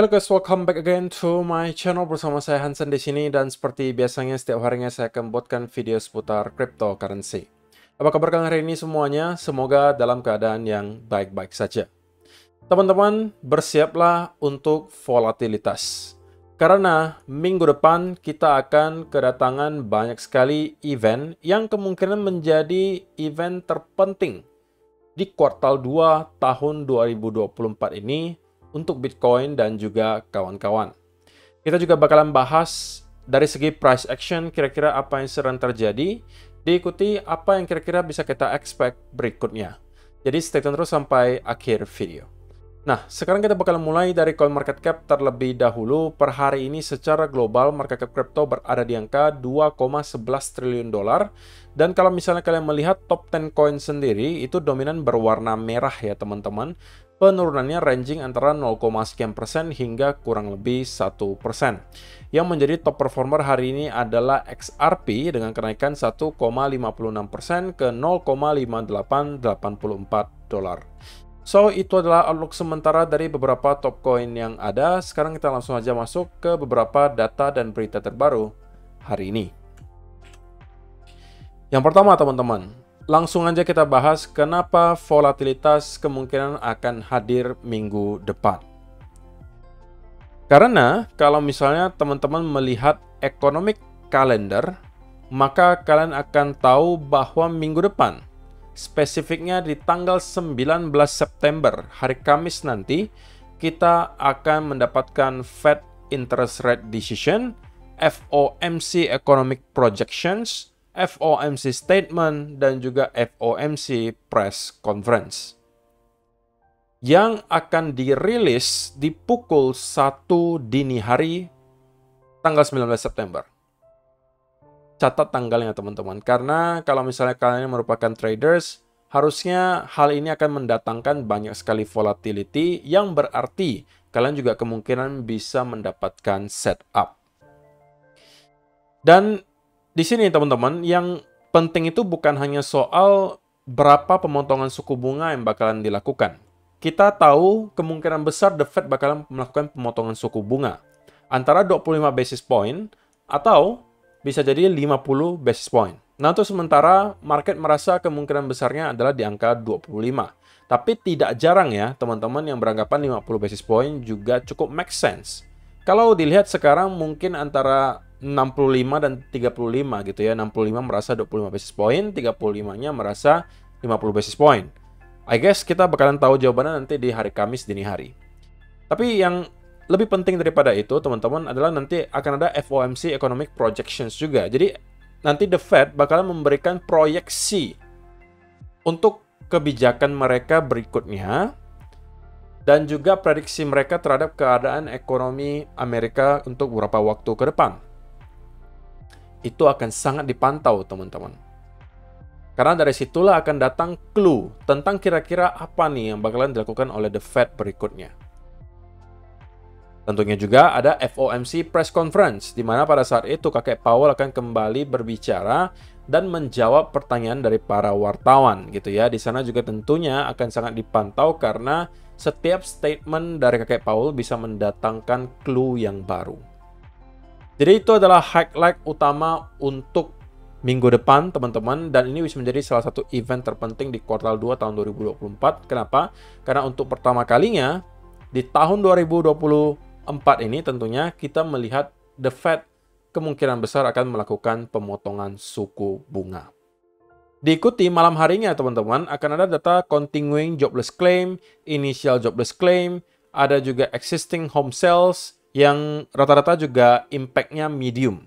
Hello guys, welcome back again to my channel bersama saya Hansen di sini, dan seperti biasanya setiap harinya saya akan buatkan video seputar cryptocurrency. Apa kabar kalian hari ini semuanya? Semoga dalam keadaan yang baik-baik saja. Teman-teman, bersiaplah untuk volatilitas. Karena minggu depan kita akan kedatangan banyak sekali event yang kemungkinan menjadi event terpenting di kuartal 2 tahun 2024 ini untuk Bitcoin dan juga kawan-kawan. Kita juga bakalan bahas dari segi price action, kira-kira apa yang sedang terjadi, diikuti apa yang kira-kira bisa kita expect berikutnya. Jadi stay tune terus sampai akhir video. Nah, sekarang kita bakalan mulai dari CoinMarketCap terlebih dahulu. Per hari ini secara global market cap crypto berada di angka 2,11 triliun dolar. Dan kalau misalnya kalian melihat top 10 coin sendiri, itu dominan berwarna merah ya teman-teman. Penurunannya ranging antara 0, sekian persen hingga kurang lebih 1%. Yang menjadi top performer hari ini adalah XRP dengan kenaikan 1,56% ke 0,5884 dolar. So, itu adalah outlook sementara dari beberapa top coin yang ada. Sekarang kita langsung aja masuk ke beberapa data dan berita terbaru hari ini. Yang pertama teman-teman, langsung aja kita bahas kenapa volatilitas kemungkinan akan hadir minggu depan. Karena kalau misalnya teman-teman melihat economic calendar, maka kalian akan tahu bahwa minggu depan, spesifiknya di tanggal 19 September, hari Kamis nanti, kita akan mendapatkan Fed Interest Rate Decision, FOMC Economic Projections, FOMC Statement, dan juga FOMC Press Conference yang akan dirilis di pukul 1 dini hari tanggal 19 September. Catat tanggalnya teman-teman, karena kalau misalnya kalian merupakan traders, harusnya hal ini akan mendatangkan banyak sekali volatility yang berarti kalian juga kemungkinan bisa mendapatkan setup. Dan di sini teman-teman, yang penting itu bukan hanya soal berapa pemotongan suku bunga yang bakalan dilakukan. Kita tahu kemungkinan besar The Fed bakalan melakukan pemotongan suku bunga antara 25 basis point atau bisa jadi 50 basis point. Nah, untuk sementara market merasa kemungkinan besarnya adalah di angka 25. Tapi tidak jarang ya teman-teman yang beranggapan 50 basis point juga cukup make sense. Kalau dilihat sekarang mungkin antara 65 dan 35 gitu ya. 65 merasa 25 basis point, 35-nya merasa 50 basis point. I guess kita bakalan tahu jawabannya nanti di hari Kamis dini hari. Tapi yang lebih penting daripada itu, teman-teman, adalah nanti akan ada FOMC Economic Projections juga. Jadi, nanti The Fed bakalan memberikan proyeksi untuk kebijakan mereka berikutnya dan juga prediksi mereka terhadap keadaan ekonomi Amerika untuk beberapa waktu ke depan. Itu akan sangat dipantau, teman-teman. Karena dari situlah akan datang clue tentang kira-kira apa nih yang bakalan dilakukan oleh The Fed berikutnya. Tentunya juga ada FOMC Press Conference, di mana pada saat itu kakek Powell akan kembali berbicara dan menjawab pertanyaan dari para wartawan gitu ya. Di sana juga tentunya akan sangat dipantau karena setiap statement dari kakek Powell bisa mendatangkan clue yang baru. Jadi itu adalah highlight utama untuk minggu depan teman-teman, dan ini bisa menjadi salah satu event terpenting di kuartal 2 tahun 2024. Kenapa? Karena untuk pertama kalinya di tahun 2024 ini tentunya kita melihat The Fed kemungkinan besar akan melakukan pemotongan suku bunga. Diikuti malam harinya teman-teman akan ada data continuing jobless claim, initial jobless claim, ada juga existing home sales yang rata-rata juga impact-nya medium.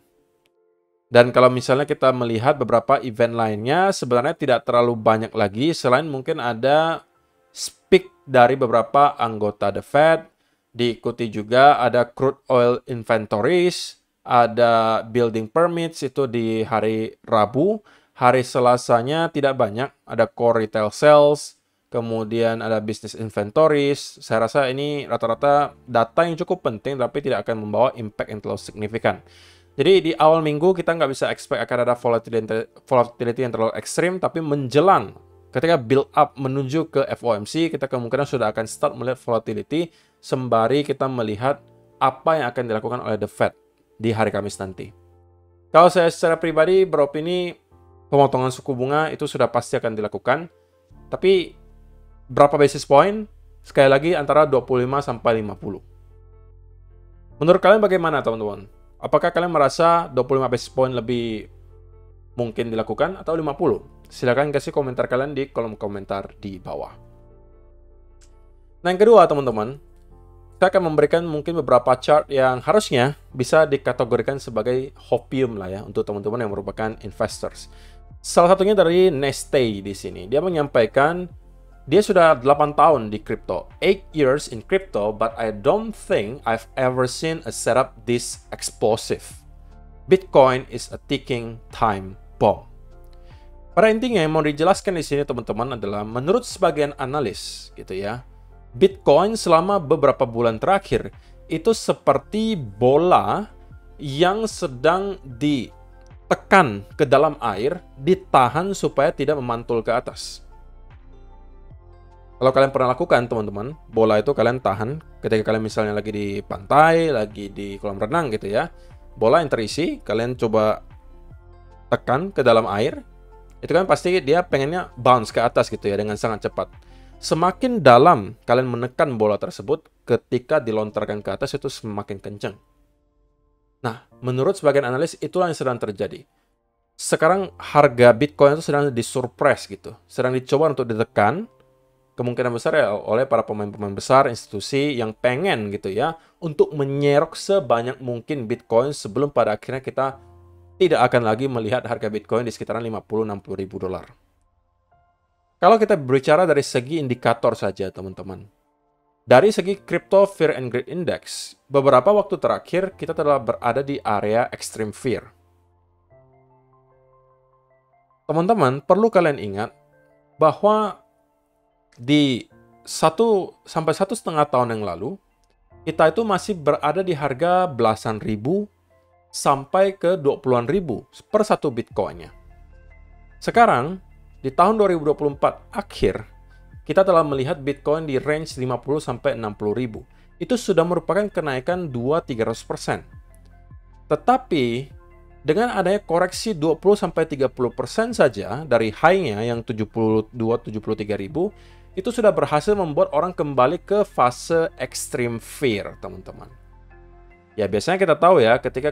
Dan kalau misalnya kita melihat beberapa event lainnya sebenarnya tidak terlalu banyak lagi, selain mungkin ada speak dari beberapa anggota The Fed. Diikuti juga ada crude oil inventories, ada building permits itu di hari Rabu. Hari Selasanya tidak banyak, ada core retail sales, kemudian ada business inventories. Saya rasa ini rata-rata data yang cukup penting tapi tidak akan membawa impact yang terlalu signifikan. Jadi di awal minggu kita nggak bisa expect akan ada volatility yang terlalu ekstrim, tapi menjelang ketika build up menuju ke FOMC, kita kemungkinan sudah akan start melihat volatility sembari kita melihat apa yang akan dilakukan oleh The Fed di hari Kamis nanti. Kalau saya secara pribadi beropini pemotongan suku bunga itu sudah pasti akan dilakukan. Tapi berapa basis point? Sekali lagi antara 25 sampai 50. Menurut kalian bagaimana, teman-teman? Apakah kalian merasa 25 basis point lebih mungkin dilakukan atau 50? Silakan kasih komentar kalian di kolom komentar di bawah. Nah, yang kedua, teman-teman, saya akan memberikan mungkin beberapa chart yang harusnya bisa dikategorikan sebagai hopium lah ya untuk teman-teman yang merupakan investors. Salah satunya dari Neste di sini. Dia menyampaikan dia sudah 8 tahun di crypto, 8 years in crypto, but I don't think I've ever seen a setup this explosive. Bitcoin is a ticking time bomb. Pada intinya yang mau dijelaskan di sini teman-teman adalah menurut sebagian analis gitu ya, Bitcoin selama beberapa bulan terakhir itu seperti bola yang sedang ditekan ke dalam air, ditahan supaya tidak memantul ke atas. Kalau kalian pernah lakukan, teman-teman, bola itu kalian tahan ketika kalian misalnya lagi di pantai, lagi di kolam renang gitu ya. Bola yang terisi, kalian coba tekan ke dalam air, itu kan pasti dia pengennya bounce ke atas gitu ya dengan sangat cepat. Semakin dalam kalian menekan bola tersebut, ketika dilontarkan ke atas itu semakin kencang. Nah, menurut sebagian analis itulah yang sedang terjadi. Sekarang harga Bitcoin itu sedang disurprise gitu, sedang dicoba untuk ditekan, kemungkinan besar ya oleh para pemain-pemain besar, institusi yang pengen gitu ya, untuk menyerok sebanyak mungkin Bitcoin sebelum pada akhirnya kita tidak akan lagi melihat harga Bitcoin di sekitaran 50-60 ribu dolar. Kalau kita berbicara dari segi indikator saja, teman-teman. Dari segi Crypto Fear and Greed Index, beberapa waktu terakhir kita telah berada di area extreme fear. Teman-teman, perlu kalian ingat bahwa di 1 sampai 1,5 tahun yang lalu, kita itu masih berada di harga belasan ribu sampai ke 20-an ribu per satu Bitcoin-nya. Sekarang, di tahun 2024 akhir, kita telah melihat Bitcoin di range 50 sampai 60 ribu. Itu sudah merupakan kenaikan 2-300%. Tetapi, dengan adanya koreksi 20 sampai 30% saja dari high-nya yang 72-73 ribu, itu sudah berhasil membuat orang kembali ke fase extreme fear, teman-teman. Ya, biasanya kita tahu ya, ketika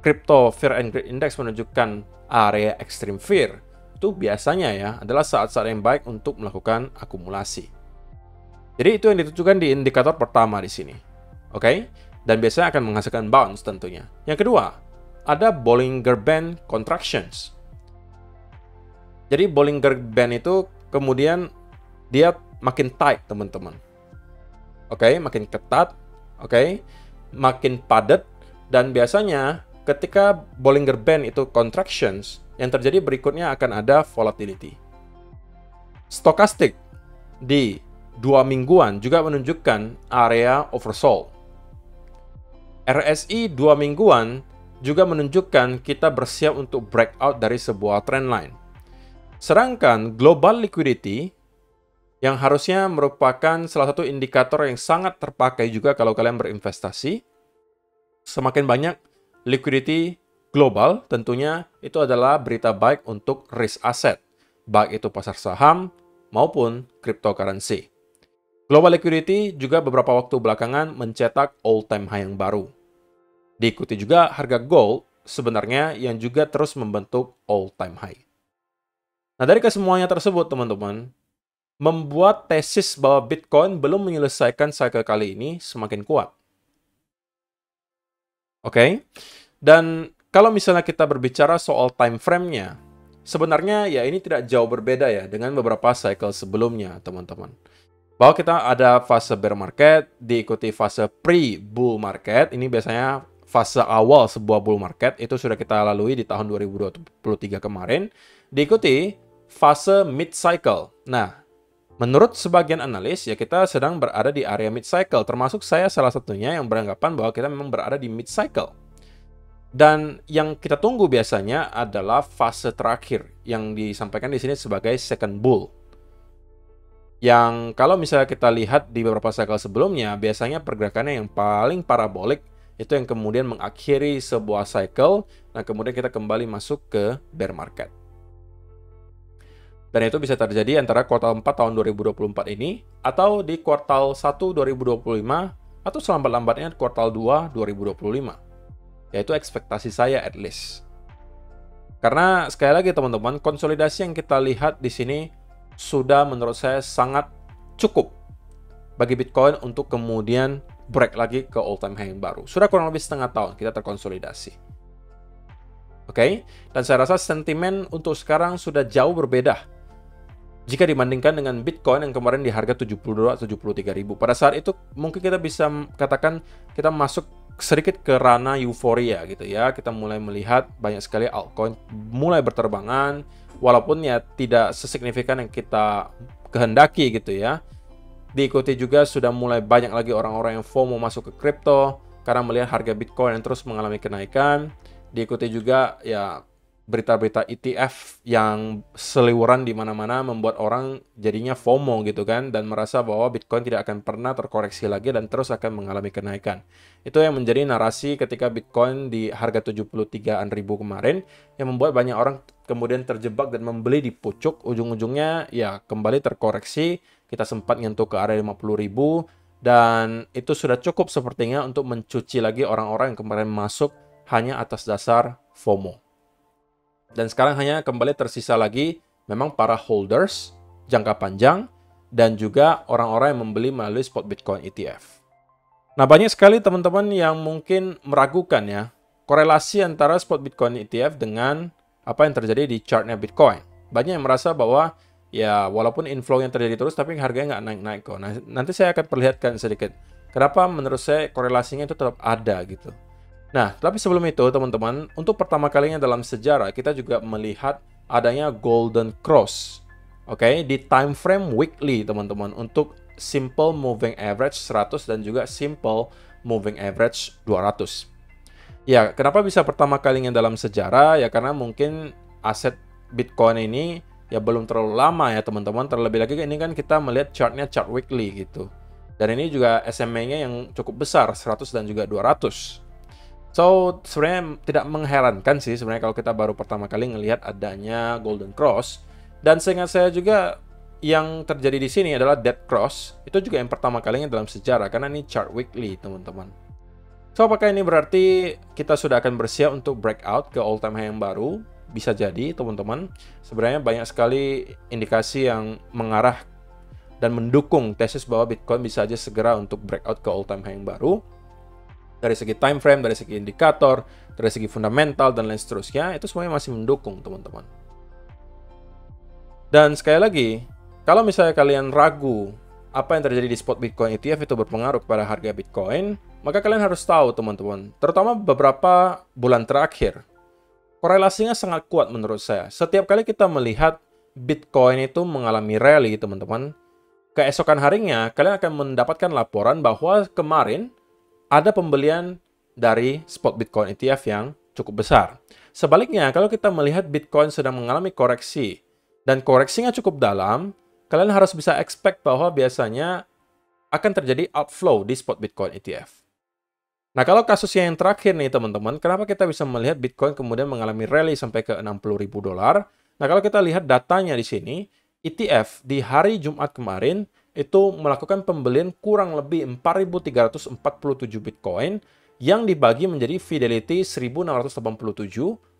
Crypto Fear and Greed Index menunjukkan area extreme fear, itu biasanya ya adalah saat-saat yang baik untuk melakukan akumulasi. Jadi itu yang ditujukan di indikator pertama di sini. Oke? Dan biasanya akan menghasilkan bounce tentunya. Yang kedua, ada Bollinger Band contractions. Jadi Bollinger Band itu kemudian dia makin tight, teman-teman. Oke, makin ketat, oke, makin padat, dan biasanya ketika Bollinger Band itu contractions, yang terjadi berikutnya akan ada volatility. Stokastik di 2 mingguan juga menunjukkan area oversold. RSI 2 mingguan juga menunjukkan kita bersiap untuk breakout dari sebuah trendline. Sedangkan global liquidity yang harusnya merupakan salah satu indikator yang sangat terpakai juga kalau kalian berinvestasi, semakin banyak liquidity global, tentunya itu adalah berita baik untuk risk asset, baik itu pasar saham maupun cryptocurrency. Global liquidity juga beberapa waktu belakangan mencetak all-time high yang baru. Diikuti juga harga gold sebenarnya yang juga terus membentuk all-time high. Nah, dari kesemuanya tersebut, teman-teman, membuat tesis bahwa Bitcoin belum menyelesaikan cycle kali ini semakin kuat. Oke? Dan kalau misalnya kita berbicara soal time frame-nya, sebenarnya ya ini tidak jauh berbeda ya dengan beberapa cycle sebelumnya, teman-teman. Bahwa kita ada fase bear market, diikuti fase pre-bull market, ini biasanya fase awal sebuah bull market, itu sudah kita lalui di tahun 2023 kemarin, diikuti fase mid-cycle. Nah, menurut sebagian analis, ya kita sedang berada di area mid-cycle, termasuk saya salah satunya yang beranggapan bahwa kita memang berada di mid-cycle. Dan yang kita tunggu biasanya adalah fase terakhir yang disampaikan di sini sebagai second bull. Yang kalau misalnya kita lihat di beberapa cycle sebelumnya, biasanya pergerakannya yang paling parabolik itu yang kemudian mengakhiri sebuah cycle, nah kemudian kita kembali masuk ke bear market. Dan itu bisa terjadi antara kuartal 4 tahun 2024 ini, atau di kuartal 1 2025, atau selambat-lambatnya kuartal 2 2025. Yaitu ekspektasi saya at least. Karena sekali lagi teman-teman, konsolidasi yang kita lihat di sini sudah menurut saya sangat cukup bagi Bitcoin untuk kemudian break lagi ke all time high yang baru. Sudah kurang lebih setengah tahun kita terkonsolidasi. Oke, dan saya rasa sentimen untuk sekarang sudah jauh berbeda jika dibandingkan dengan Bitcoin yang kemarin di harga 72 atau 73 ribu. Pada saat itu mungkin kita bisa katakan kita masuk sedikit ke ranah euforia gitu ya. Kita mulai melihat banyak sekali altcoin mulai berterbangan, walaupun ya tidak sesignifikan yang kita kehendaki gitu ya. Diikuti juga sudah mulai banyak lagi orang-orang yang FOMO masuk ke kripto karena melihat harga Bitcoin yang terus mengalami kenaikan. Diikuti juga ya berita-berita ETF yang seliweran di mana-mana membuat orang jadinya FOMO gitu kan, dan merasa bahwa Bitcoin tidak akan pernah terkoreksi lagi dan terus akan mengalami kenaikan. Itu yang menjadi narasi ketika Bitcoin di harga 73-an ribu kemarin, yang membuat banyak orang kemudian terjebak dan membeli di pucuk. Ujung-ujungnya ya kembali terkoreksi, kita sempat nyentuh ke area 50 ribu, dan itu sudah cukup sepertinya untuk mencuci lagi orang-orang yang kemarin masuk hanya atas dasar FOMO. Dan sekarang hanya kembali tersisa lagi memang para holders jangka panjang dan juga orang-orang yang membeli melalui spot Bitcoin ETF. Nah, banyak sekali teman-teman yang mungkin meragukan ya korelasi antara spot Bitcoin ETF dengan apa yang terjadi di chartnya Bitcoin. Banyak yang merasa bahwa ya walaupun inflow yang terjadi terus tapi harganya nggak naik-naik kok. Nah, nanti saya akan perlihatkan sedikit kenapa menurut saya korelasinya itu tetap ada gitu. Nah, tapi sebelum itu teman-teman, untuk pertama kalinya dalam sejarah kita juga melihat adanya golden cross. Oke, di time frame weekly teman-teman untuk simple moving average 100 dan juga simple moving average 200. Ya, kenapa bisa pertama kalinya dalam sejarah? Ya karena mungkin aset Bitcoin ini ya belum terlalu lama ya teman-teman. Terlebih lagi ini kan kita melihat chartnya chart weekly gitu. Dan ini juga SMA-nya yang cukup besar, 100 dan juga 200. So, sebenarnya tidak mengherankan sih sebenarnya kalau kita baru pertama kali ngelihat adanya golden cross. Dan seingat saya juga yang terjadi di sini adalah dead cross. Itu juga yang pertama kalinya dalam sejarah karena ini chart weekly, teman-teman. So, apakah ini berarti kita sudah akan bersiap untuk breakout ke all time high yang baru? Bisa jadi, teman-teman. Sebenarnya banyak sekali indikasi yang mengarah dan mendukung tesis bahwa Bitcoin bisa aja segera untuk breakout ke all time high yang baru. Dari segi time frame, dari segi indikator, dari segi fundamental, dan lain seterusnya, itu semuanya masih mendukung, teman-teman. Dan sekali lagi, kalau misalnya kalian ragu apa yang terjadi di spot Bitcoin ETF itu berpengaruh kepada harga Bitcoin, maka kalian harus tahu, teman-teman, terutama beberapa bulan terakhir, korelasinya sangat kuat menurut saya. Setiap kali kita melihat Bitcoin itu mengalami rally, teman-teman, keesokan harinya, kalian akan mendapatkan laporan bahwa kemarin ada pembelian dari spot Bitcoin ETF yang cukup besar. Sebaliknya, kalau kita melihat Bitcoin sedang mengalami koreksi dan koreksinya cukup dalam, kalian harus bisa expect bahwa biasanya akan terjadi outflow di spot Bitcoin ETF. Nah, kalau kasusnya yang terakhir nih teman-teman, kenapa kita bisa melihat Bitcoin kemudian mengalami rally sampai ke 60.000 dolar? Nah, kalau kita lihat datanya di sini, ETF di hari Jumat kemarin itu melakukan pembelian kurang lebih 4.347 Bitcoin yang dibagi menjadi Fidelity 1.687,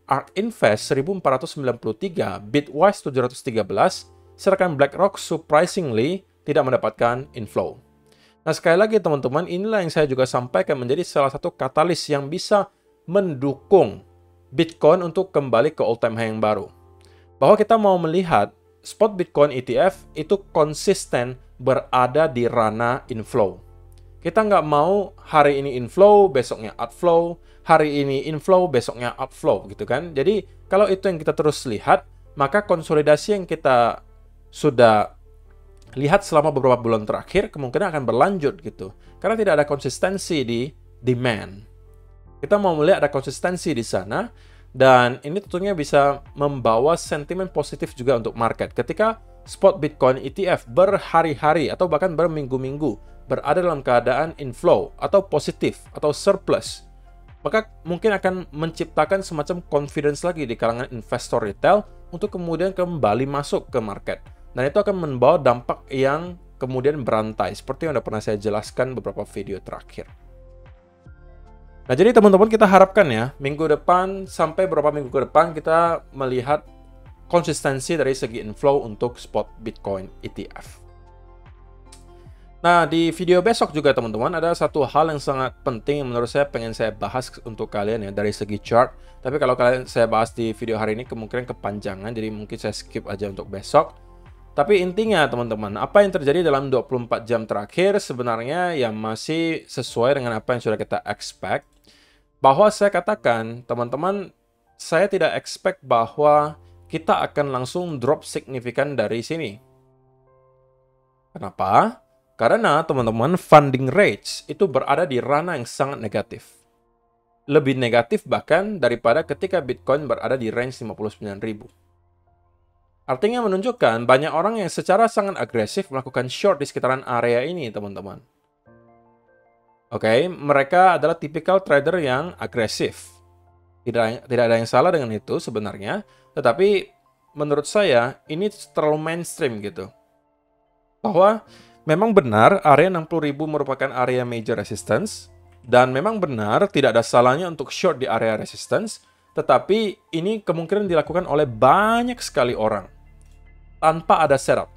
ARK Invest 1.493, Bitwise 713, sedangkan BlackRock surprisingly tidak mendapatkan inflow. Nah, sekali lagi teman-teman, inilah yang saya juga sampaikan menjadi salah satu katalis yang bisa mendukung Bitcoin untuk kembali ke all-time high yang baru. Bahwa kita mau melihat spot Bitcoin ETF itu konsisten berada di ranah inflow. Kita nggak mau hari ini inflow, besoknya outflow, hari ini inflow, besoknya outflow gitu kan. Jadi kalau itu yang kita terus lihat, maka konsolidasi yang kita sudah lihat selama beberapa bulan terakhir kemungkinan akan berlanjut gitu. Karena tidak ada konsistensi di demand. Kita mau melihat ada konsistensi di sana, dan ini tentunya bisa membawa sentimen positif juga untuk market. Ketika spot Bitcoin ETF berhari-hari atau bahkan berminggu-minggu berada dalam keadaan inflow atau positif atau surplus, maka mungkin akan menciptakan semacam confidence lagi di kalangan investor retail untuk kemudian kembali masuk ke market. Dan itu akan membawa dampak yang kemudian berantai, seperti yang sudah pernah saya jelaskan beberapa video terakhir. Nah, jadi teman-teman, kita harapkan ya, minggu depan sampai beberapa minggu ke depan kita melihat konsistensi dari segi inflow untuk spot Bitcoin ETF. Nah, di video besok juga teman-teman, ada satu hal yang sangat penting yang menurut saya pengen saya bahas untuk kalian ya, dari segi chart. Tapi kalau kalian saya bahas di video hari ini kemungkinan kepanjangan, jadi mungkin saya skip aja untuk besok. Tapi intinya teman-teman, apa yang terjadi dalam 24 jam terakhir sebenarnya yang masih sesuai dengan apa yang sudah kita expect. Bahwa saya katakan, teman-teman, saya tidak expect bahwa kita akan langsung drop signifikan dari sini. Kenapa? Karena, teman-teman, funding rates itu berada di ranah yang sangat negatif. Lebih negatif bahkan daripada ketika Bitcoin berada di range 59.000. Artinya menunjukkan banyak orang yang secara sangat agresif melakukan short di sekitaran area ini, teman-teman. Oke, mereka adalah tipikal trader yang agresif. Tidak ada yang salah dengan itu sebenarnya, tetapi menurut saya ini terlalu mainstream gitu. Bahwa memang benar area 60.000 merupakan area major resistance, dan memang benar tidak ada salahnya untuk short di area resistance, tetapi ini kemungkinan dilakukan oleh banyak sekali orang tanpa ada setup.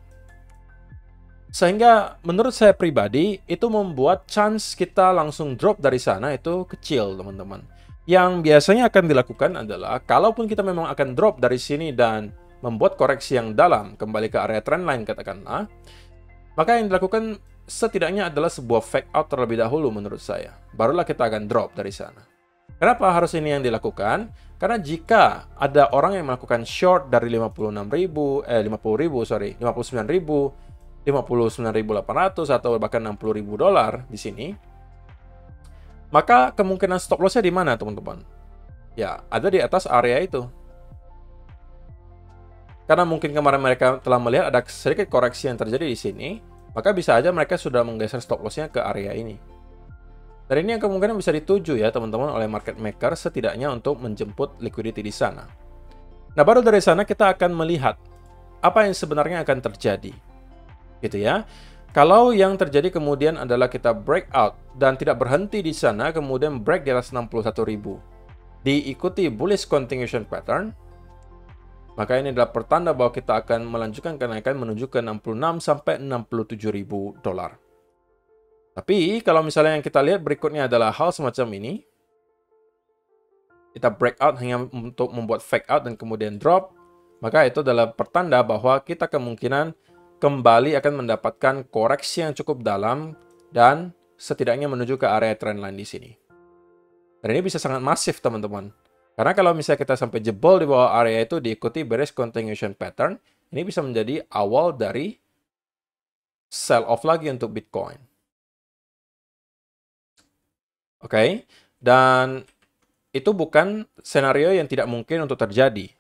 Sehingga menurut saya pribadi, itu membuat chance kita langsung drop dari sana itu kecil, teman-teman. Yang biasanya akan dilakukan adalah, kalaupun kita memang akan drop dari sini dan membuat koreksi yang dalam, kembali ke area trendline katakanlah, maka yang dilakukan setidaknya adalah sebuah fake out terlebih dahulu menurut saya. Barulah kita akan drop dari sana. Kenapa harus ini yang dilakukan? Karena jika ada orang yang melakukan short dari 59.000 $59.800 atau bahkan $60.000 di sini, maka kemungkinan stop loss-nya di mana, teman-teman? Ya, ada di atas area itu. Karena mungkin kemarin mereka telah melihat ada sedikit koreksi yang terjadi di sini, maka bisa aja mereka sudah menggeser stop loss-nya ke area ini. Dan ini yang kemungkinan bisa dituju ya, teman-teman, oleh market maker setidaknya untuk menjemput liquidity di sana. Nah, baru dari sana kita akan melihat apa yang sebenarnya akan terjadi. Gitu ya. Kalau yang terjadi kemudian adalah kita breakout dan tidak berhenti di sana, kemudian break di atas 61.000, diikuti bullish continuation pattern, maka ini adalah pertanda bahwa kita akan melanjutkan kenaikan menuju ke 66 sampai 67.000 dolar. Tapi kalau misalnya yang kita lihat berikutnya adalah hal semacam ini, kita breakout hanya untuk membuat fake out dan kemudian drop, maka itu adalah pertanda bahwa kita kemungkinan kembali akan mendapatkan koreksi yang cukup dalam dan setidaknya menuju ke area trendline di sini. Dan ini bisa sangat masif, teman-teman. Karena kalau misalnya kita sampai jebol di bawah area itu diikuti bearish continuation pattern, ini bisa menjadi awal dari sell off lagi untuk Bitcoin. Oke, dan itu bukan senario yang tidak mungkin untuk terjadi.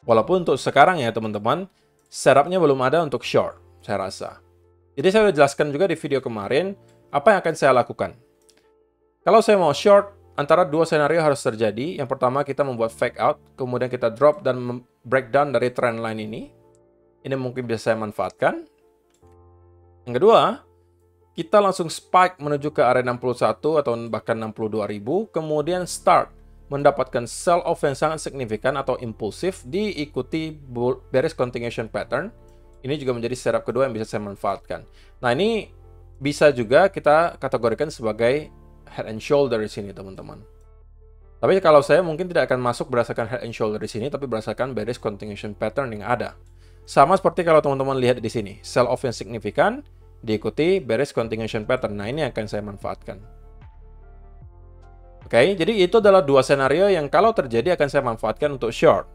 Walaupun untuk sekarang ya, teman-teman, setup-nya belum ada untuk short, saya rasa. Jadi saya sudah jelaskan juga di video kemarin apa yang akan saya lakukan. Kalau saya mau short, antara dua senario harus terjadi. Yang pertama, kita membuat fake out, kemudian kita drop dan breakdown dari trendline ini. Ini mungkin bisa saya manfaatkan. Yang kedua, kita langsung spike menuju ke area 61 atau bahkan 62.000, kemudian start mendapatkan sell off yang sangat signifikan atau impulsif diikuti bearish continuation pattern. Ini juga menjadi setup kedua yang bisa saya manfaatkan. Nah, ini bisa juga kita kategorikan sebagai head and shoulder di sini, teman-teman. Tapi kalau saya mungkin tidak akan masuk berdasarkan head and shoulder di sini, tapi berdasarkan bearish continuation pattern yang ada. Sama seperti kalau teman-teman lihat di sini, sell off yang signifikan diikuti bearish continuation pattern. Nah, ini akan saya manfaatkan. Oke, jadi itu adalah dua senario yang kalau terjadi akan saya manfaatkan untuk short.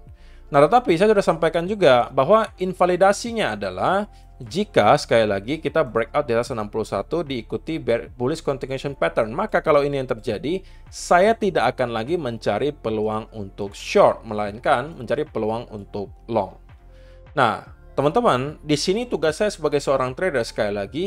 Nah, tetapi saya sudah sampaikan juga bahwa invalidasinya adalah jika sekali lagi kita breakout di atas 61 diikuti bullish continuation pattern. Maka kalau ini yang terjadi, saya tidak akan lagi mencari peluang untuk short, melainkan mencari peluang untuk long. Nah, teman-teman, di sini tugas saya sebagai seorang trader sekali lagi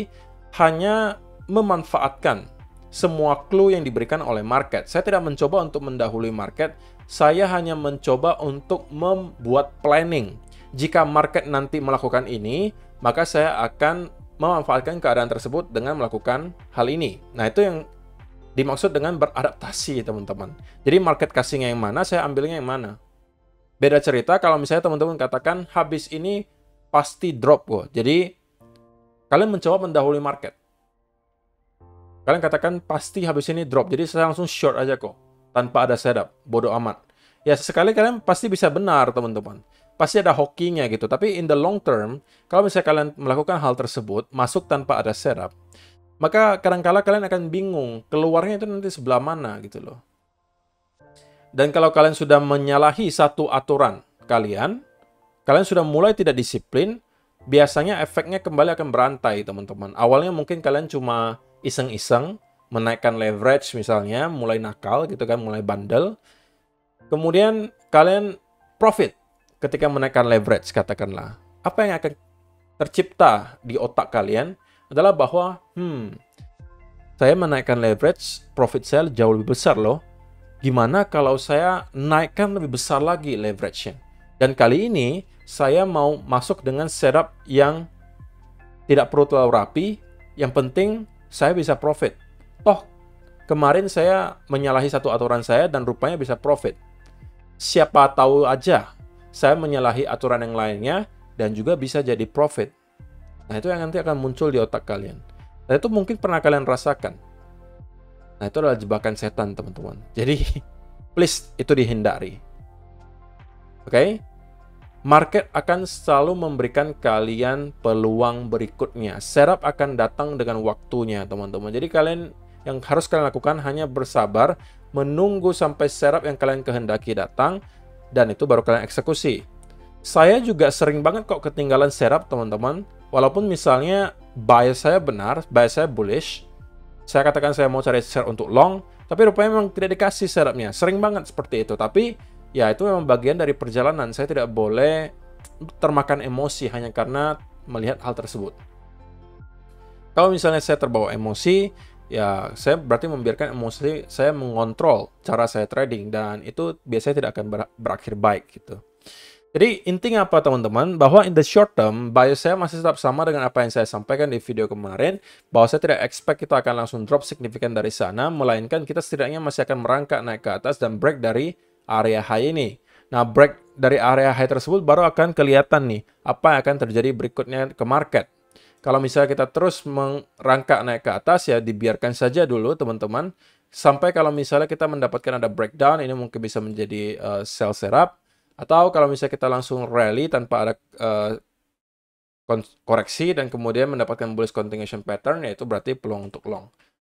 hanya memanfaatkan semua clue yang diberikan oleh market. Saya tidak mencoba untuk mendahului market, saya hanya mencoba untuk membuat planning. Jika market nanti melakukan ini, maka saya akan memanfaatkan keadaan tersebut dengan melakukan hal ini. Nah, itu yang dimaksud dengan beradaptasi, teman-teman. Jadi market kasihnya yang mana, saya ambilnya yang mana. Beda cerita kalau misalnya teman-teman katakan habis ini pasti drop kok. Jadi kalian mencoba mendahului market. Kalian katakan pasti habis ini drop. Jadi saya langsung short aja kok. Tanpa ada setup. Bodoh amat. Ya sekali kalian pasti bisa benar, teman-teman. Pasti ada hokinya gitu. Tapi in the long term, kalau misalnya kalian melakukan hal tersebut, masuk tanpa ada setup, maka kadang-kala kalian akan bingung, keluarnya itu nanti sebelah mana gitu loh. Dan kalau kalian sudah menyalahi satu aturan kalian sudah mulai tidak disiplin, biasanya efeknya kembali akan berantai, teman-teman. Awalnya mungkin kalian cuma iseng-iseng, menaikkan leverage misalnya, mulai nakal gitu kan, mulai bandel. Kemudian kalian profit ketika menaikkan leverage, katakanlah. Apa yang akan tercipta di otak kalian adalah bahwa, saya menaikkan leverage, profit saya jauh lebih besar loh. Gimana kalau saya naikkan lebih besar lagi leverage-nya? Dan kali ini, saya mau masuk dengan setup yang tidak perlu terlalu rapi, yang penting saya bisa profit. Toh, kemarin saya menyalahi satu aturan saya dan rupanya bisa profit. Siapa tahu aja, saya menyalahi aturan yang lainnya dan juga bisa jadi profit. Nah, itu yang nanti akan muncul di otak kalian. Dan itu mungkin pernah kalian rasakan. Nah, itu adalah jebakan setan, teman-teman. Jadi, please, itu dihindari. Oke? Market akan selalu memberikan kalian peluang berikutnya. Setup akan datang dengan waktunya, teman-teman. Jadi, yang harus kalian lakukan hanya bersabar, menunggu sampai setup yang kalian kehendaki datang, dan itu baru kalian eksekusi. Saya juga sering banget kok ketinggalan setup, teman-teman. Walaupun misalnya bias saya benar, bias saya bullish, saya katakan saya mau cari share untuk long, tapi rupanya memang tidak dikasih setupnya. Sering banget seperti itu. Tapi ya itu memang bagian dari perjalanan. Saya tidak boleh termakan emosi hanya karena melihat hal tersebut. Kalau misalnya saya terbawa emosi, ya saya berarti membiarkan emosi saya mengontrol cara saya trading, dan itu biasanya tidak akan berakhir baik gitu. Jadi intinya apa, teman-teman? Bahwa in the short term, bias saya masih tetap sama dengan apa yang saya sampaikan di video kemarin, bahwa saya tidak expect kita akan langsung drop signifikan dari sana, melainkan kita setidaknya masih akan merangkak naik ke atas dan break dari area high ini. Nah, break dari area high tersebut baru akan kelihatan nih, apa yang akan terjadi berikutnya ke market. Kalau misalnya kita terus merangkak naik ke atas, ya dibiarkan saja dulu, teman-teman. Sampai kalau misalnya kita mendapatkan ada breakdown, ini mungkin bisa menjadi sell setup. Atau kalau misalnya kita langsung rally tanpa ada koreksi dan kemudian mendapatkan bullish continuation pattern, yaitu berarti peluang untuk long.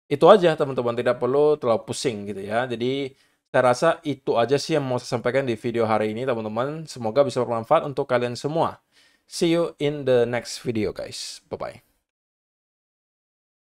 Itu aja, teman-teman, tidak perlu terlalu pusing gitu ya. Jadi saya rasa itu aja sih yang mau saya sampaikan di video hari ini, teman-teman. Semoga bisa bermanfaat untuk kalian semua. See you in the next video, guys. Bye-bye.